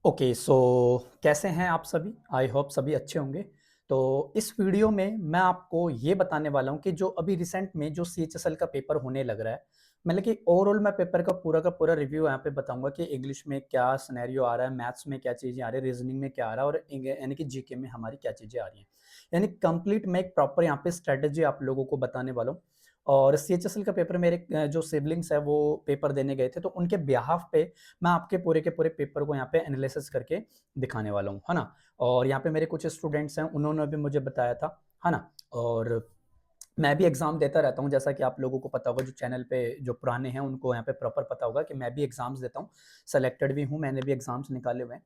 Okay so कैसे हैं आप सभी? आई होप सभी अच्छे होंगे। तो इस वीडियो में मैं आपको ये बताने वाला हूँ कि जो अभी रिसेंट में जो सीएचएसएल का पेपर होने लग रहा है, मतलब कि ओवरऑल मैं पेपर का पूरा रिव्यू यहाँ पे बताऊंगा कि इंग्लिश में क्या सिनेरियो आ रहा है, मैथ्स में क्या चीज़ें आ रही है, रीजनिंग में क्या आ रहा है और यानी कि जीके में हमारी क्या चीज़ें आ रही हैं। यानी कंप्लीट मैं एक प्रॉपर यहाँ पे स्ट्रेटेजी आप लोगों को बताने वाला हूँ। और सीएचएसएल का पेपर मेरे जो सिबलिंग्स है वो पेपर देने गए थे, तो उनके बिहाफ पे मैं आपके पूरे के पूरे पेपर को यहाँ पे एनालिसिस करके दिखाने वाला हूँ, है ना? और यहाँ पे मेरे कुछ स्टूडेंट्स हैं, उन्होंने भी मुझे बताया था, है ना? और मैं भी एग्ज़ाम देता रहता हूँ, जैसा कि आप लोगों को पता होगा, जो चैनल पे जो पुराने हैं, उनको यहाँ पे प्रॉपर पता होगा कि मैं भी एग्ज़ाम्स देता हूँ, सेलेक्टेड भी हूँ, मैंने भी एग्ज़ाम्स निकाले हुए हैं।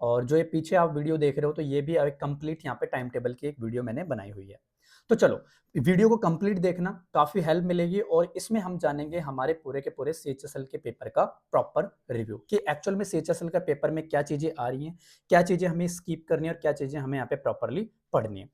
और जो ये पीछे आप वीडियो देख रहे हो, तो ये भी एक कंप्लीट यहाँ पे टाइम टेबल की एक वीडियो मैंने बनाई हुई है। तो चलो, वीडियो को कंप्लीट देखना, काफ़ी हेल्प मिलेगी और इसमें हम जानेंगे हमारे पूरे के पूरे सीएचएसएल के पेपर का प्रॉपर रिव्यू कि एक्चुअल में सीएचएसएल का पेपर में क्या चीज़ें आ रही हैं, क्या चीज़ें हमें स्किप करनी है और क्या चीज़ें हमें यहाँ पे प्रॉपरली पढ़नी है।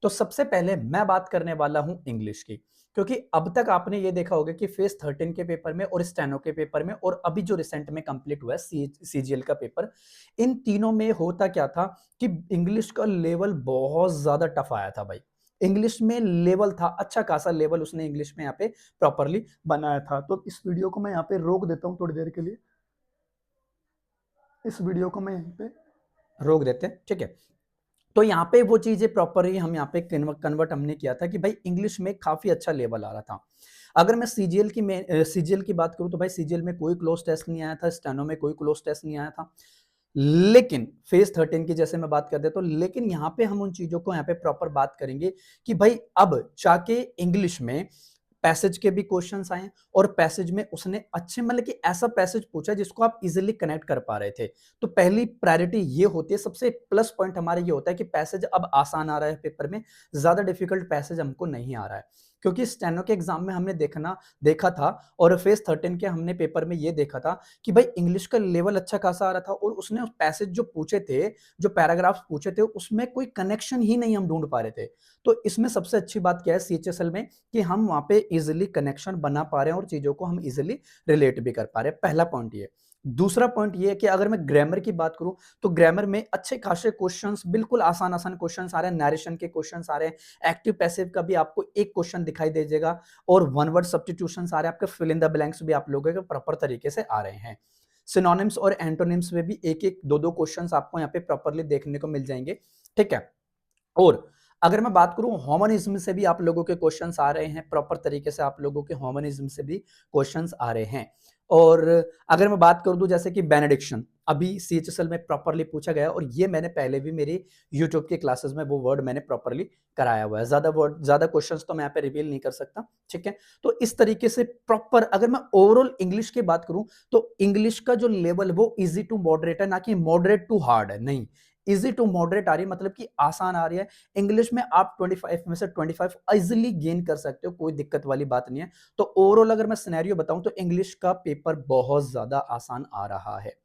तो सबसे पहले मैं बात करने वाला हूँ इंग्लिश की, क्योंकि अब तक आपने ये देखा होगा कि फेज 13 के पेपर में और स्टेनो के पेपर में और अभी जो रिसेंट में कंप्लीट हुआ है सीजीएल का पेपर, इन तीनों में होता क्या था कि इंग्लिश का लेवल बहुत ज्यादा टफ आया था भाई। इंग्लिश में लेवल था, अच्छा खासा लेवल उसने इंग्लिश में यहाँ पे प्रॉपरली बनाया था। तो इस वीडियो को मैं यहाँ पे रोक देता हूँ थोड़ी देर के लिए, इस वीडियो को मैं यहाँ पे रोक देते हैं, ठीक है? तो यहाँ पे वो चीजें प्रॉपरली हम यहाँ पे कन्वर्ट हमने किया था कि भाई इंग्लिश में काफी अच्छा लेवल आ रहा था। अगर मैं सीजीएल की बात करूं तो भाई सीजीएल में कोई क्लोज टेस्ट नहीं आया था, स्टेनो में कोई क्लोज टेस्ट नहीं आया था। लेकिन फेज 13 की जैसे मैं बात करते तो लेकिन यहाँ पे हम उन चीजों को यहाँ पे प्रॉपर बात करेंगे कि भाई अब जाके इंग्लिश में पैसेज के भी क्वेश्चंस आए और पैसेज में उसने अच्छे मतलब कि ऐसा पैसेज पूछा जिसको आप इजीली कनेक्ट कर पा रहे थे। तो पहली प्रायोरिटी ये होती है, सबसे प्लस पॉइंट हमारा ये होता है कि पैसेज अब आसान आ रहा है पेपर में, ज्यादा डिफिकल्ट पैसेज हमको नहीं आ रहा है। क्योंकि स्टेनो के एग्जाम में हमने देखा था और फेज 13 के हमने पेपर में ये देखा था कि भाई इंग्लिश का लेवल अच्छा खासा आ रहा था और उसने पैसेज जो पूछे थे, जो पैराग्राफ्स पूछे थे, उसमें कोई कनेक्शन ही नहीं हम ढूंढ पा रहे थे। तो इसमें सबसे अच्छी बात क्या है सीएचएसएल में कि हम वहां पे इजिली कनेक्शन बना पा रहे हैं और चीजों को हम इजिली रिलेट भी कर पा रहे हैं। पहला पॉइंट ये। दूसरा पॉइंट ये है कि अगर मैं ग्रामर की बात करूं तो ग्रामर में अच्छे खासे क्वेश्चंस, बिल्कुल आसान आसान क्वेश्चंस आ रहे हैं, नरेशन के क्वेश्चंस आ रहे हैं, एक्टिव पैसिव का भी आपको एक क्वेश्चन दिखाई दे जाएगा और वन वर्ड सब्स्टिट्यूशंस आ रहे हैं, आपके फिल इन द ब्लैंक्स भी आप लोगों के प्रॉपर तरीके से आ रहे हैं। सिनोनिम्स और एंटोनिम्स में भी एक एक दो दो क्वेश्चंस आपको यहाँ पे प्रॉपरली देखने को मिल जाएंगे, ठीक है? और अगर मैं बात करूं ह्यूमनिज्म से भी आप लोगों के क्वेश्चंस आ रहे हैं, प्रॉपर तरीके से आप लोगों के ह्यूमनिज्म से भी क्वेश्चंस आ रहे हैं। और अगर मैं बात कर दूं जैसे कि बेनेडिक्शन अभी सीएचएसएल में प्रॉपरली पूछा गया और ये मैंने पहले भी मेरी यूट्यूब के क्लासेस में वो वर्ड मैंने प्रॉपरली कराया हुआ है। ज्यादा क्वेश्चंस तो मैं यहाँ पे रिवील नहीं कर सकता, ठीक है? तो इस तरीके से प्रॉपर अगर मैं ओवरऑल इंग्लिश की बात करूं तो इंग्लिश का जो लेवल वो इजी टू मॉडरेट है, ना कि मॉडरेट टू हार्ड है, नहीं, इजी टू मॉडरेट आ रही है, मतलब कि आसान आ रही है। इंग्लिश में आप 25 में से 25 इजिली गेन कर सकते हो, कोई दिक्कत वाली बात नहीं है। तो ओवरऑल अगर मैं सिनेरियो बताऊं तो इंग्लिश का पेपर बहुत ज्यादा आसान आ रहा है।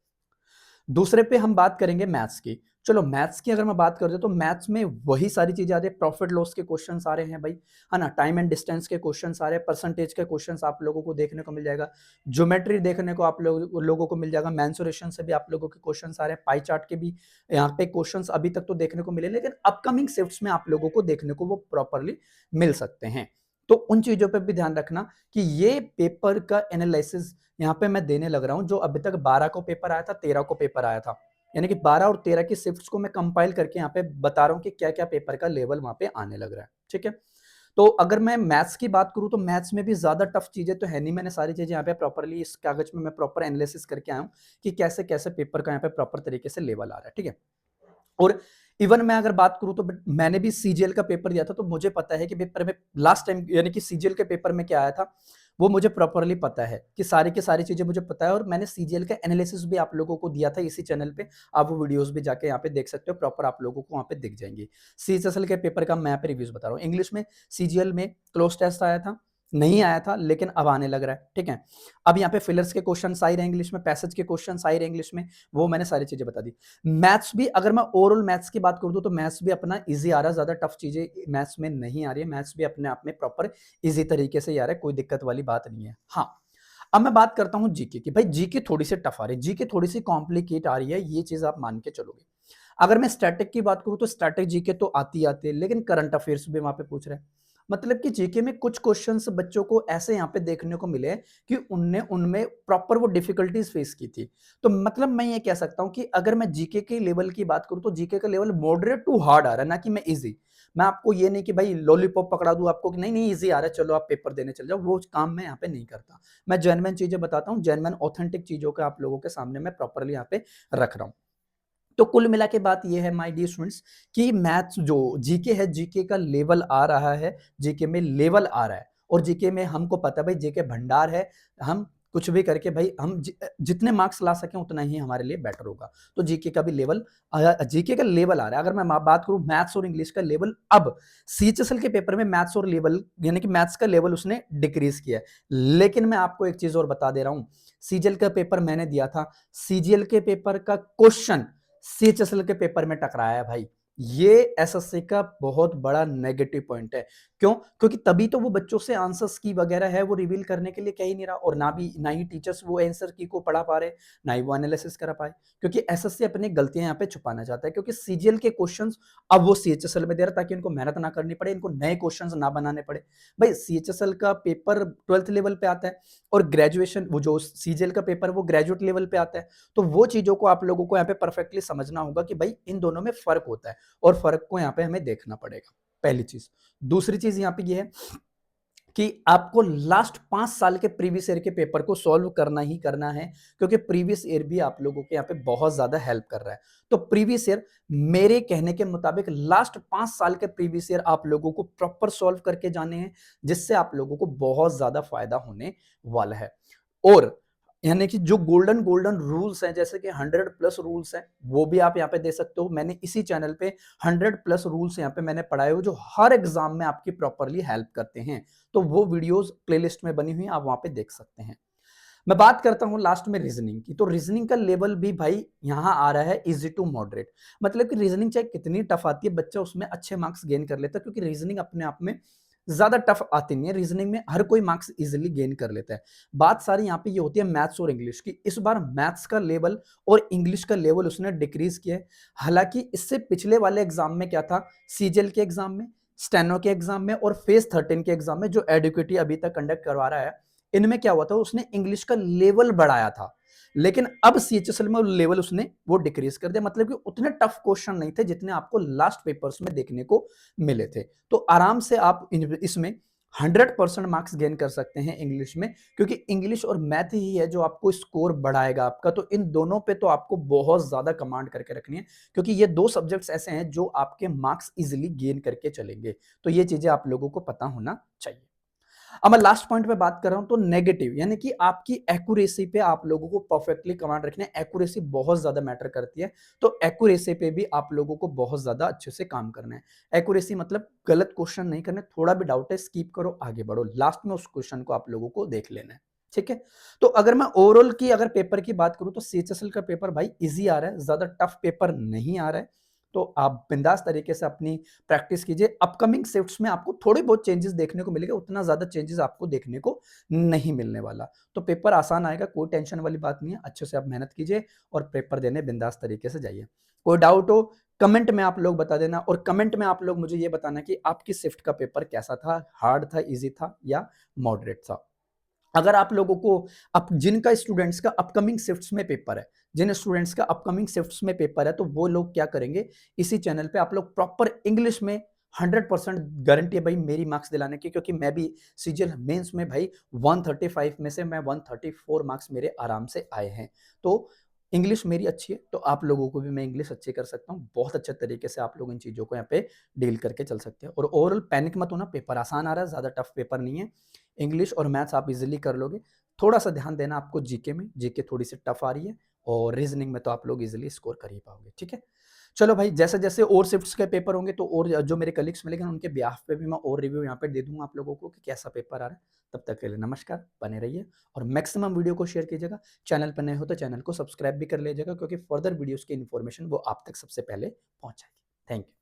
दूसरे पे हम बात करेंगे मैथ्स की। चलो मैथ्स की अगर मैं बात करते तो मैथ्स में वही सारी चीजें आ रही है, प्रॉफिट लॉस के क्वेश्चंस आ रहे हैं भाई, है ना? टाइम एंड डिस्टेंस के क्वेश्चंस आ रहे हैं, परसेंटेज के क्वेश्चंस आप लोगों को देखने को मिल जाएगा, ज्योमेट्री देखने को आप लोगों को मिल जाएगा, मेंसुरेशन से भी आप लोगों के क्वेश्चंस आ रहे हैं, पाई चार्ट के भी यहाँ पे क्वेश्चंस अभी तक तो देखने को मिले, लेकिन अपकमिंग शिफ्ट्स में आप लोगों को देखने को वो प्रॉपरली मिल सकते हैं। तो उन चीजों पर भी ध्यान रखना कि ये पेपर का एनालिसिस यहाँ पे मैं देने लग रहा हूं। जो अभी तक 12 को पेपर आया था, 13 को पेपर आया था, यानी कि 12 और 13 की शिफ्ट्स को मैं कंपाइल करके यहाँ पे बता रहा हूँ कि क्या क्या पेपर का लेवल वहां पे आने लग रहा है, ठीक है? तो अगर मैं मैथ्स की बात करूं तो मैथ्स में भी ज्यादा टफ चीजें तो है नहीं, मैंने सारी चीजें यहाँ पे प्रॉपरली इस कागज में मैं प्रॉपर एनालिसिस करके आया हूँ कि कैसे कैसे पेपर का यहाँ पे प्रॉपर तरीके से लेवल आ रहा है, ठीक है? और इवन मैं अगर बात करूं तो मैंने भी सीजीएल का पेपर दिया था, तो मुझे पता है कि पेपर में लास्ट टाइम यानी कि सीजीएल के पेपर में क्या आया था वो मुझे प्रॉपरली पता है कि सारी की सारी चीजें मुझे पता है। और मैंने सीजीएल का एनालिसिस भी आप लोगों को दिया था इसी चैनल पे, आप वो वीडियोस भी जाके यहाँ पे देख सकते हो, प्रॉपर आप लोगों को वहां पे दिख जाएंगे। सीएचएसएल के पेपर का मैं यहाँ पे रिव्यूज बता रहा हूँ। इंग्लिश में सीजीएल में क्लोज टेस्ट आया था, नहीं आया था, लेकिन अब आने लग रहा है, ठीक है? अब यहाँ पे फिलर्स के क्वेश्चन आ रहे हैं इंग्लिश में, पैसेज के क्वेश्चन आ रहे हैं इंग्लिश में, वो मैंने सारी चीजें बता दी। मैथ्स भी अगर मैं ओवरऑल मैथ्स की बात कर दूं तो मैथ्स भी अपना इजी आ रहा है, ज्यादा टफ चीजें मैथ्स में नहीं आ रही है, मैथ्स भी अपने आप में प्रॉपर इजी तरीके से ही आ रहा है, कोई दिक्कत वाली बात नहीं है। हाँ, अब मैं बात करता हूं जीके की। भाई जीके थोड़ी सी टफ आ रही है, जीके थोड़ी सी कॉम्प्लिकेट आ रही है, ये चीज आप मान के चलोगे। अगर मैं स्टैटिक की बात करूं तो स्टैटिक जीके तो आती है, लेकिन करंट अफेयर्स भी वहां पे पूछ रहे हैं। मतलब कि जीके में कुछ क्वेश्चंस बच्चों को ऐसे यहाँ पे देखने को मिले कि उनने उनमें प्रॉपर वो डिफिकल्टीज फेस की थी। तो मतलब मैं ये कह सकता हूं कि अगर मैं जीके के लेवल की बात करूं तो जीके का लेवल मॉडरेट टू हार्ड आ रहा है, ना कि मैं इजी। मैं आपको ये नहीं कि भाई लॉलीपॉप पकड़ा दूं आपको कि नहीं नहीं इजी आ रहा है चलो आप पेपर देने चल जाओ, वो काम मैं यहाँ पे नहीं करता। मैं जेन्युइन चीजें बताता हूँ, जेन्युइन ऑथेंटिक चीजों का आप लोगों के सामने मैं प्रॉपरली यहाँ पे रख रहा हूँ। तो कुल मिला के बात ये है माय डियर स्टूडेंट्स कि मैथ्स जो जीके है, जीके का लेवल आ रहा है, जीके में लेवल आ रहा है। और जीके में हमको पता है भाई जीके भंडार है, हम कुछ भी करके भाई हम जितने मार्क्स ला सकें उतना ही हमारे लिए बेटर होगा। तो जीके का भी लेवल, जीके का लेवल आ रहा है। अगर मैं बात करूं मैथ्स और इंग्लिश का लेवल, अब सीएचएसएल के पेपर में मैथ्स और लेवल यानी कि मैथ्स का लेवल उसने डिक्रीज किया है। लेकिन मैं आपको एक चीज और बता दे रहा हूं, सीजीएल का पेपर मैंने दिया था, सीजीएल के पेपर का क्वेश्चन सीएचएसएल के पेपर में टकराया है भाई। ये एसएससी का बहुत बड़ा नेगेटिव पॉइंट है। क्यों? क्योंकि तभी तो वो बच्चों से आंसर्स की वगैरह है वो रिवील करने के लिए कह ही नहीं रहा, और ना ही टीचर्स वो आंसर की को पढ़ा पा रहे, ना ही वो एनालिसिस करा पाए, क्योंकि एसएससी अपनी गलतियां यहाँ पे छुपाना चाहता है। क्योंकि सीजीएल के क्वेश्चंस अब वो सीएचएसएल में दे रहा ताकि इनको मेहनत ना करनी पड़े, इनको नए क्वेश्चंस ना बनाने पड़े। भाई सीएचएसएल का पेपर 12th लेवल पे आता है और ग्रेजुएशन वो जो सीजीएल का पेपर वो ग्रेजुएट लेवल पे आता है। तो वो चीजों को आप लोगों को यहाँ पे परफेक्टली समझना होगा कि भाई इन दोनों में फर्क होता है, और फर्क को यहाँ पे हमें देखना पड़ेगा, पहली चीज। दूसरी चीज यहाँ पे ये है कि आपको लास्ट 5 साल के प्रीवियस ईयर के पेपर को सॉल्व करना ही करना है, क्योंकि प्रीवियस ईयर भी आप लोगों के यहाँ पे बहुत ज्यादा हेल्प कर रहा है। तो प्रीवियस ईयर मेरे कहने के मुताबिक लास्ट 5 साल के प्रीवियस ईयर आप लोगों को प्रॉपर सॉल्व करके जाने हैं, जिससे आप लोगों को बहुत ज्यादा फायदा होने वाला है। और यानी कि जो गोल्डन गोल्डन रूल्स हैं, जैसे कि 100+ रूल्स हैं, वो भी आप यहाँ पे दे सकते हो। मैंने इसी चैनल पे 100+ रूल्स यहाँ पे मैंने पढ़ाए हुए जो हर एग्जाम में आपकी प्रॉपरली हेल्प करते हैं। तो वो वीडियोस प्लेलिस्ट में बनी हुई हैं, आप वहां पे देख सकते हैं। मैं बात करता हूं लास्ट में रीजनिंग की। तो रीजनिंग का लेवल भी भाई यहां आ रहा है इजी टू मॉडरेट। मतलब कि रीजनिंग चाहे कितनी टफ आती है, बच्चा उसमें अच्छे मार्क्स गेन कर लेता है, क्योंकि रीजनिंग अपने आप में ज्यादा टफ आती नहीं है। रीजनिंग में हर कोई मार्क्स इजीली गेन कर लेता है। बात सारी यहाँ पे ये होती है मैथ्स और इंग्लिश की। इस बार मैथ्स का लेवल और इंग्लिश का लेवल उसने डिक्रीज किया है। हालांकि इससे पिछले वाले एग्जाम में क्या था, सीजीएल के एग्जाम में, स्टेनो के एग्जाम में और फेज 13 के एग्जाम में जो एडुकेटी अभी तक कंडक्ट करवा रहा है, इनमें क्या हुआ था, उसने इंग्लिश का लेवल बढ़ाया था। लेकिन अब सीएचएसएल में लेवल उसने वो डिक्रीज कर दिया। मतलब कि उतने टफ क्वेश्चन नहीं थे जितने आपको लास्ट पेपर्स में देखने को मिले थे। तो आराम से आप इसमें 100% मार्क्स गेन कर सकते हैं इंग्लिश में, क्योंकि इंग्लिश और मैथ ही है जो आपको स्कोर बढ़ाएगा आपका। तो इन दोनों पे तो आपको बहुत ज्यादा कमांड करके रखनी है, क्योंकि ये दो सब्जेक्ट्स ऐसे हैं जो आपके मार्क्स इजिली गेन करके चलेंगे। तो ये चीजें आप लोगों को पता होना चाहिए। अब मैं लास्ट पॉइंट पे बात कर रहा हूं, तो नेगेटिव यानी कि आपकी एक्यूरेसी पे आप लोगों को परफेक्टली कमांड रखना है। एक्यूरेसी बहुत ज्यादा मैटर करती है, तो एक्यूरेसी पे भी आप लोगों को बहुत ज्यादा अच्छे से काम करना है। एक्यूरेसी मतलब गलत क्वेश्चन नहीं करने, थोड़ा भी डाउट है स्किप करो, आगे बढ़ो, लास्ट में उस क्वेश्चन को आप लोगों को देख लेना है। ठीक है। तो अगर मैं ओवरऑल की अगर पेपर की बात करूं तो सीएचएसएल का पेपर भाई इजी आ रहा है, ज्यादा टफ पेपर नहीं आ रहा है। तो आप बिंदास तरीके से अपनी प्रैक्टिस कीजिए। अपकमिंग शिफ्ट्स में आपको थोड़े बहुत चेंजेस देखने को मिलेगा, उतना ज्यादा चेंजेस आपको देखने को नहीं मिलने वाला। तो पेपर आसान आएगा, कोई टेंशन वाली बात नहीं है। अच्छे से आप मेहनत कीजिए और पेपर देने बिंदास तरीके से जाइए। कोई डाउट हो कमेंट में आप लोग बता देना, और कमेंट में आप लोग मुझे ये बताना कि आपकी शिफ्ट का पेपर कैसा था, हार्ड था, इजी था या मॉडरेट था। अगर आप लोगों को जिनका स्टूडेंट्स का अपकमिंग शिफ्ट्स में पेपर है, जिन स्टूडेंट्स का अपकमिंग शिफ्ट्स में पेपर है, तो वो लोग क्या करेंगे, इसी चैनल पे आप लोग प्रॉपर इंग्लिश में 100% गारंटी है भाई मेरी मार्क्स दिलाने की, क्योंकि मैं भी सीजीएल मेंस में भाई 135 में से मैं 134 मार्क्स मेरे आराम से आए हैं। तो इंग्लिश मेरी अच्छी है, तो आप लोगों को भी मैं इंग्लिश अच्छी कर सकता हूँ। बहुत अच्छे तरीके से आप लोग इन चीज़ों को यहाँ पे डील करके चल सकते हैं। और ओवरऑल पैनिक मत होना, पेपर आसान आ रहा है, ज़्यादा टफ पेपर नहीं है। इंग्लिश और मैथ्स आप इजीली कर लोगे। थोड़ा सा ध्यान देना आपको जीके में, जीके थोड़ी सी टफ आ रही है, और रीजनिंग में तो आप लोग इजीली स्कोर कर ही पाओगे। ठीक है। चलो भाई, जैसे जैसे और शिफ्ट्स के पेपर होंगे तो और जो मेरे कलीग्स मिलेंगे उनके बिहाफ पे भी मैं और रिव्यू यहाँ पे दे दूंगा आप लोगों को कि कैसा पेपर आ रहा है। तब तक के लिए नमस्कार, बने रहिए और मैक्सिमम वीडियो को शेयर कीजिएगा। चैनल पर नए हो तो चैनल को सब्सक्राइब भी कर लीजिएगा, क्योंकि फर्दर वीडियोस की इन्फॉर्मेशन वो आप तक सबसे पहले पहुंचाएगी। Thank you.